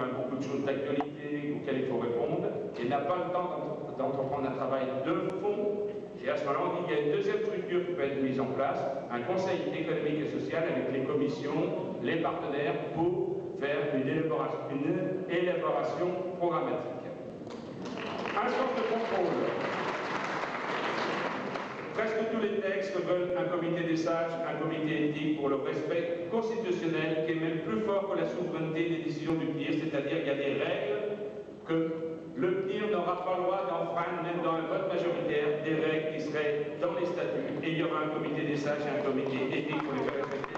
quand même beaucoup de choses d'actualité auxquelles il faut répondre, et n'a pas le temps d'entreprendre un travail de fond. Et à ce moment-là, on dit qu'il y a une deuxième structure qui peut être mise en place, un conseil économique et social avec les commissions, les partenaires, pour faire une élaboration programmatique. Instance de contrôle. Presque tous les textes veulent un comité des sages, un comité éthique pour le respect constitutionnel qui est même plus fort que la souveraineté des décisions du CNIR, c'est-à-dire qu'il y a des règles que le CNIR n'aura pas le droit d'enfreindre, même dans un vote majoritaire, des règles qui seraient dans les statuts, et il y aura un comité des sages et un comité éthique pour les faire respecter.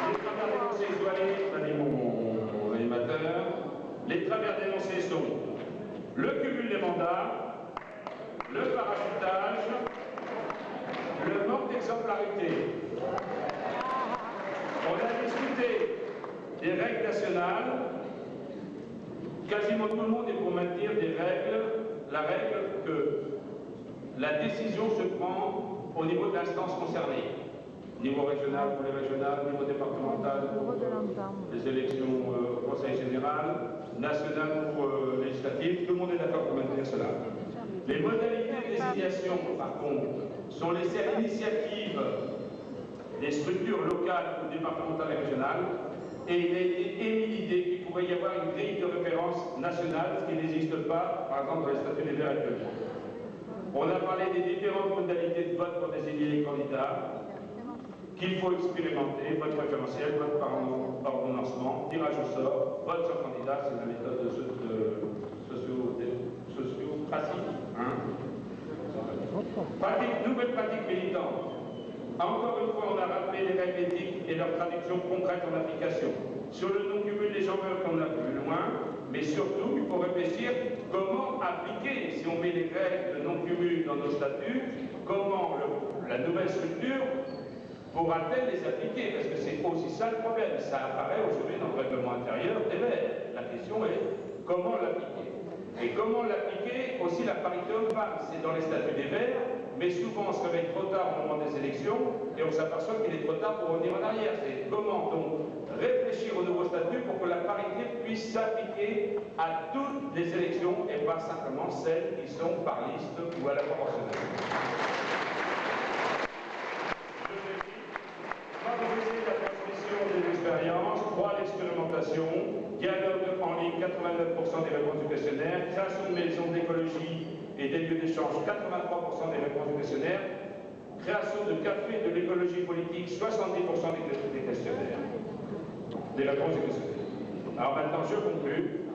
Les travers dénoncés, je dois aller, mon animateur. Les travers dénoncés sont le cumul des mandats, le parachutage, le manque d'exemplarité. On a discuté des règles nationales. Quasiment tout le monde est pour maintenir des règles, la règle que la décision se prend au niveau de l'instance concernée. Niveau régional pour les régionales, niveau départemental pour les élections au Conseil général, national pour législatif, tout le monde est d'accord pour maintenir cela. Les modalités de désignation, par contre, sont laissées à l'initiative des structures locales ou départementales et régionales, et il a été émis l'idée qu'il pourrait y avoir une grille de référence nationale, ce qui n'existe pas, par exemple, dans les statuts des Verts actuellement. On a parlé des différentes modalités de vote pour désigner les candidats, qu'il faut expérimenter, vote préférentiel, vote par ordonnancement, tirage au sort, vote sur candidat, c'est la méthode socio-pratique. Nouvelle pratique militante. Encore une fois, on a rappelé les règles éthiques et leur traduction concrète en application. Sur le non-cumul, les gens veulent qu'on aille plus loin, mais surtout, il faut réfléchir comment appliquer, si on met les règles de non-cumul dans nos statuts, comment la nouvelle structure pourra-t-elle les appliquer? Parce que c'est aussi ça le problème. Ça apparaît aujourd'hui dans le règlement intérieur des Verts. La question est comment l'appliquer? Et comment l'appliquer? Aussi la parité homme-femme, c'est dans les statuts des Verts, mais souvent on se réveille trop tard au moment des élections et on s'aperçoit qu'il est trop tard pour revenir en arrière. C'est comment donc réfléchir au nouveau statut pour que la parité puisse s'appliquer à toutes les élections et pas simplement celles qui sont par liste ou à la proportionnelle. Favoriser la transmission des expériences, droit à l'expérimentation, dialogue en ligne, 89% des réponses du questionnaire, création de maisons d'écologie et des lieux d'échange, 83% des réponses du questionnaire, création de cafés de l'écologie politique, 70% des questionnaires, des réponses du questionnaire. Alors maintenant, je conclue.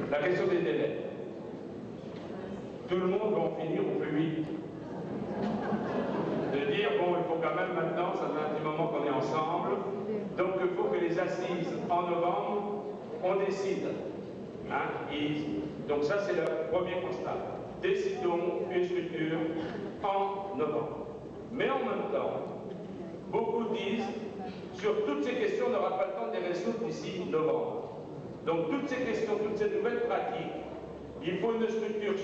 La question des délais. Tout le monde va en finir au plus vite. De dire, bon, il faut quand même maintenant, ça fait un petit moment qu'on est ensemble, donc il faut que les assises en novembre, on décide. Hein, donc ça, c'est le premier constat. Décidons une structure en novembre. Mais en même temps, beaucoup disent, sur toutes ces questions, on n'aura pas le temps de les résoudre d'ici novembre. Donc toutes ces questions, toutes ces nouvelles pratiques, il faut une structure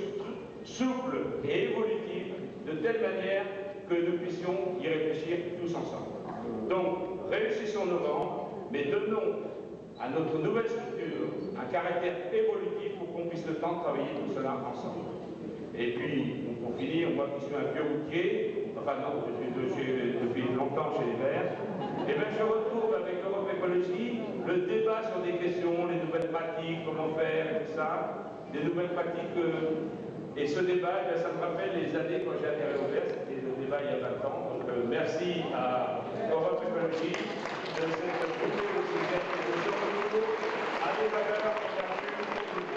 souple et évolutive, de telle manière que nous puissions y réfléchir tous ensemble. Donc, réussissons en novembre, mais donnons à notre nouvelle structure un caractère évolutif pour qu'on puisse le temps de travailler tout cela ensemble. Et puis, pour finir, moi qui suis un vieux routier, enfin non, je suis depuis longtemps chez les Verts, et bien je retrouve avec Europe Écologie le débat sur des questions, les nouvelles pratiques, comment faire et tout ça, des nouvelles pratiques. Et ce débat, ça me rappelle les années quand j'ai adhéré au Vert, c'était le débat il y a 20 ans. Donc merci à Europe Écologie de cette à des valeurs qui ont pu.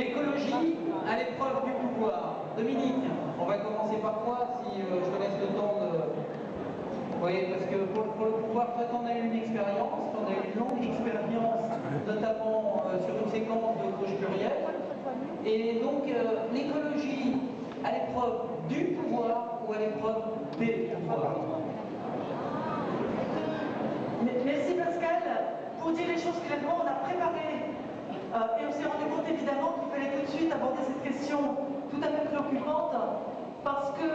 L'écologie à l'épreuve du pouvoir. Dominique, on va commencer par quoi, si je te laisse le temps de... Oui, parce que pour le pouvoir, toi, t'en as eu une expérience, t'en as eu une longue expérience, notamment sur une séquence de gauche plurielle. Et donc, l'écologie à l'épreuve du pouvoir ou à l'épreuve des pouvoirs. Merci Pascal. Pour dire les choses clairement, on a préparé et on s'est rendu compte évidemment qu'il fallait tout de suite aborder cette question tout à fait préoccupante parce que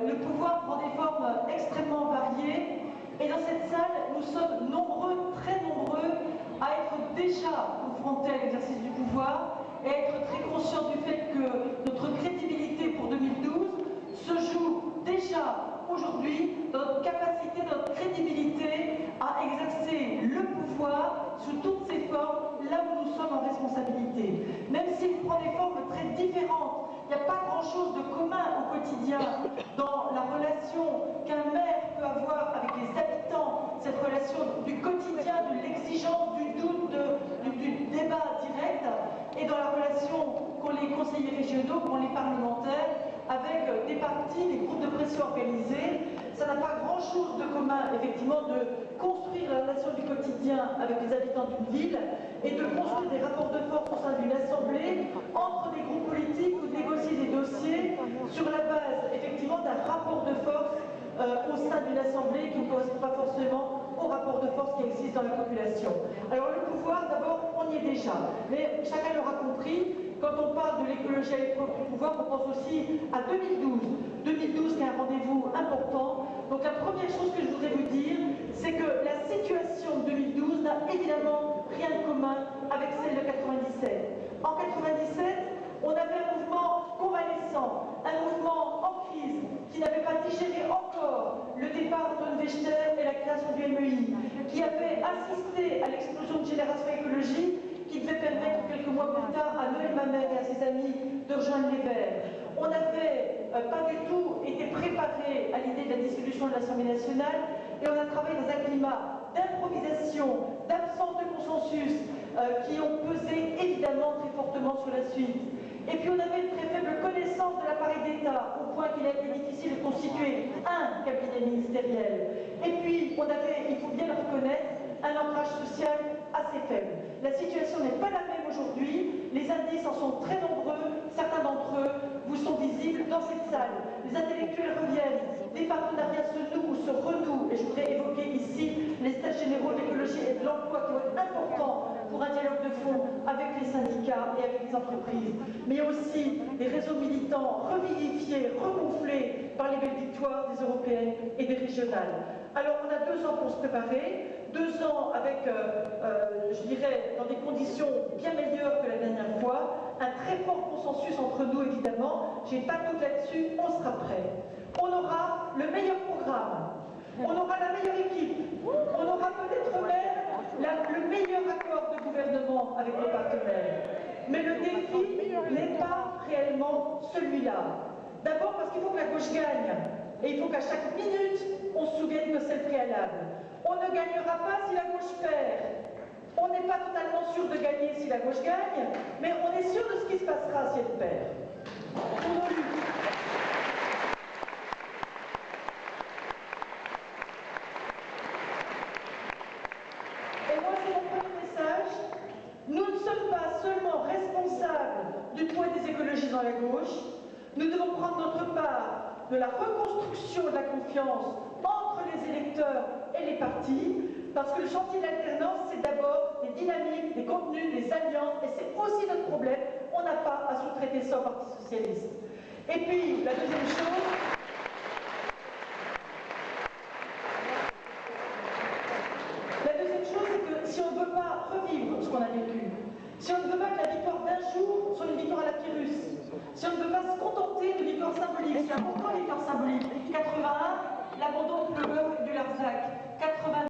le pouvoir prend des formes extrêmement variées et dans cette salle, nous sommes nombreux, très nombreux, à être déjà confrontés à l'exercice du pouvoir et à être très conscients du fait que notre crédibilité pour 2012 se joue déjà aujourd'hui dans notre capacité, notre crédibilité à exercer le pouvoir sous toutes ses formes, là où nous sommes en responsabilité. Même s'il prend des formes très différentes, il n'y a pas grand-chose de commun au quotidien dans la relation qu'un maire peut avoir avec les habitants, cette relation du quotidien, de l'exigence, du doute, du débat direct, et dans la relation qu'ont les conseillers régionaux, qu'ont les parlementaires, avec des partis, des groupes de pression organisés. Ça n'a pas grand-chose de commun, effectivement, de construire la relation du quotidien avec les habitants d'une ville et de construire des rapports de force au sein d'une assemblée entre des groupes politiques ou de négocier des dossiers sur la base, effectivement, d'un rapport de force au sein d'une assemblée qui ne correspond pas forcément au rapport de force qui existe dans la population. Alors le pouvoir, d'abord, on y est déjà. Mais chacun l'aura compris, quand on parle de l'écologie à l'épreuve du pouvoir, on pense aussi à 2012. 2012 qui est un rendez-vous important. Donc la première chose que je voudrais vous dire, c'est que la situation de 2012 n'a évidemment rien de commun avec celle de 97. En 97, on avait un mouvement convalescent, un mouvement en crise, qui n'avait pas digéré encore le départ d'Anne Vechter et la création du MEI, qui avait assisté à l'explosion de Génération Écologie, qui devait permettre quelques mois plus tard à Noël Mamère et à ses amis de rejoindre les Verts. On n'avait pas du tout été préparé à l'idée de la dissolution de l'Assemblée nationale et on a travaillé dans un climat d'improvisation, d'absence de consensus qui ont pesé évidemment très fortement sur la suite. Et puis on avait une très faible connaissance de l'appareil d'État, au point qu'il a été difficile de constituer un cabinet ministériel. Et puis on avait, il faut bien le reconnaître, un ancrage social assez faible. La situation n'est pas la même aujourd'hui, les indices en sont très nombreux, certains d'entre eux vous sont visibles dans cette salle. Les intellectuels reviennent, les partenariats se nouent ou se renouent, et je voudrais évoquer ici les stages généraux de l'écologie et de l'emploi qui vont être importants pour un dialogue de fond avec les syndicats et avec les entreprises, mais aussi des réseaux militants revivifiés, regonflés par les belles victoires des européennes et des régionales. Alors on a 2 ans pour se préparer, 2 ans avec, je dirais, dans des conditions bien meilleures que la dernière fois, un très fort consensus entre nous évidemment, j'ai pas de doute là-dessus, on sera prêt. On aura le meilleur programme, on aura la meilleure équipe, on aura peut-être même le meilleur accord de gouvernement avec nos partenaires. Mais le défi n'est pas réellement celui-là. D'abord parce qu'il faut que la gauche gagne, et il faut qu'à chaque minute, on se souvienne que c'est le préalable. On ne gagnera pas si la gauche perd. On n'est pas totalement sûr de gagner si la gauche gagne, mais on est sûr de ce qui se passera si elle perd. Pour nos luttes. Et moi, c'est mon premier message. Nous ne sommes pas seulement responsables du poids des écologistes dans la gauche, nous devons prendre notre part de la reconstruction de la confiance entre les électeurs et les partis, parce que le chantier de l'alternance, c'est d'abord des dynamiques, des contenus, des alliances, et c'est aussi notre problème. On n'a pas à sous-traiter ça au Parti socialiste. Et puis, la deuxième chose, c'est que si on ne veut pas revivre ce qu'on a vécu, si on ne veut pas que la victoire d'un jour soit une victoire à la Pyrrhus, si on ne veut pas se contenter de victoires symboliques, c'est important les victoires symboliques. 81, l'abandon du Plogoff et du Larzac. 90,